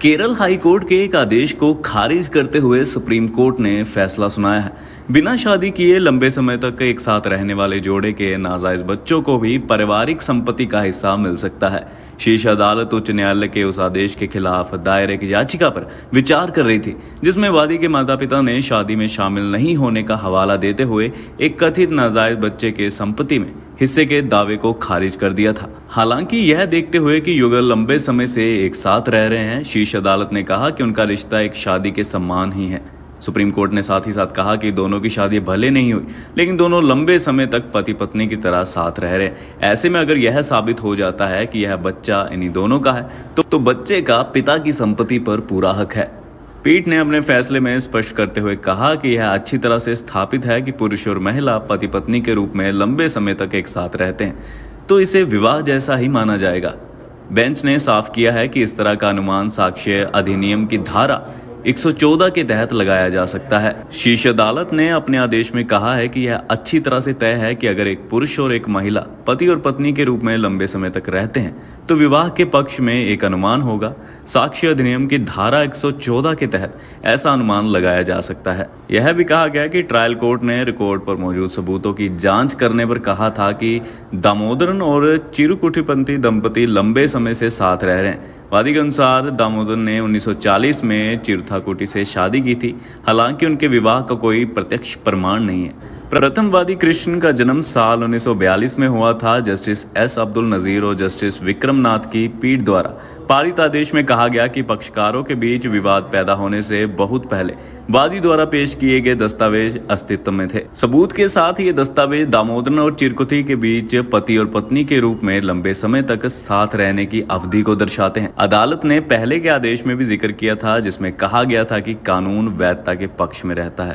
Kerala high court के एक आदेश को खारिज करते हुए सुप्रीम कोर्ट ने फैसला सुनाया है। बिना शादी किए लंबे समय तक एक साथ रहने वाले जोड़े के नाजायज बच्चों को भी पारिवारिक संपत्ति का हिस्सा मिल सकता है। शीर्ष अदालत उच्च न्यायालय के उस आदेश के खिलाफ दायर एक याचिका पर विचार कर रही थी, जिसमें वादी के माता पिता ने शादी में शामिल नहीं होने का हवाला देते हुए एक कथित नाजायज बच्चे के संपत्ति में हिस्से के दावे को खारिज कर दिया था। हालांकि यह देखते हुए कि युगल लंबे समय से एक साथ रह रहे हैं, शीर्ष अदालत ने कहा कि उनका रिश्ता एक शादी के समान ही है। सुप्रीम कोर्ट ने साथ ही साथ कहा कि दोनों की शादी भले नहीं हुई, लेकिन दोनों लंबे समय तक पति पत्नी की तरह साथ रह रहे हैं। ऐसे में अगर यह साबित हो जाता है कि यह बच्चा इन्हीं दोनों का है, तो बच्चे का पिता की संपत्ति पर पूरा हक है। पीठ ने अपने फैसले में स्पष्ट करते हुए कहा कि यह अच्छी तरह से स्थापित है कि पुरुष और महिला पति पत्नी के रूप में लंबे समय तक एक साथ रहते हैं, तो इसे विवाह जैसा ही माना जाएगा। बेंच ने साफ किया है कि इस तरह का अनुमान साक्ष्य अधिनियम की धारा 114 के तहत लगाया जा सकता है। शीर्ष अदालत ने अपने आदेश में कहा है कि यह अच्छी तरह से तय है कि अगर एक पुरुष और एक महिला पति और पत्नी के रूप में लंबे समय तक रहते हैं, तो विवाह के पक्ष में एक अनुमान होगा। साक्ष्य अधिनियम की धारा 114 के तहत ऐसा अनुमान लगाया जा सकता है। यह भी कहा गया कि ट्रायल कोर्ट ने रिकॉर्ड पर मौजूद सबूतों की जांच करने पर कहा था कि दामोदरन और चिरुकुटीपंथी दंपति लंबे समय से साथ रह रहे हैं। वादी के अनुसार दामोदर ने 1940 में चिरुथाकुटी से शादी की थी। हालांकि उनके विवाह का कोई प्रत्यक्ष प्रमाण नहीं है। प्रथम वादी कृष्ण का जन्म साल 1942 में हुआ था। जस्टिस एस अब्दुल नजीर और जस्टिस विक्रम नाथ की पीठ द्वारा पारित आदेश में कहा गया कि पक्षकारों के बीच विवाद पैदा होने से बहुत पहले वादी द्वारा पेश किए गए दस्तावेज अस्तित्व में थे। सबूत के साथ ये दस्तावेज दामोदरन और चिरकुथी के बीच पति और पत्नी के रूप में लंबे समय तक साथ रहने की अवधि को दर्शाते हैं। अदालत ने पहले के आदेश में भी जिक्र किया था, जिसमें कहा गया था कि कानून वैधता के पक्ष में रहता है।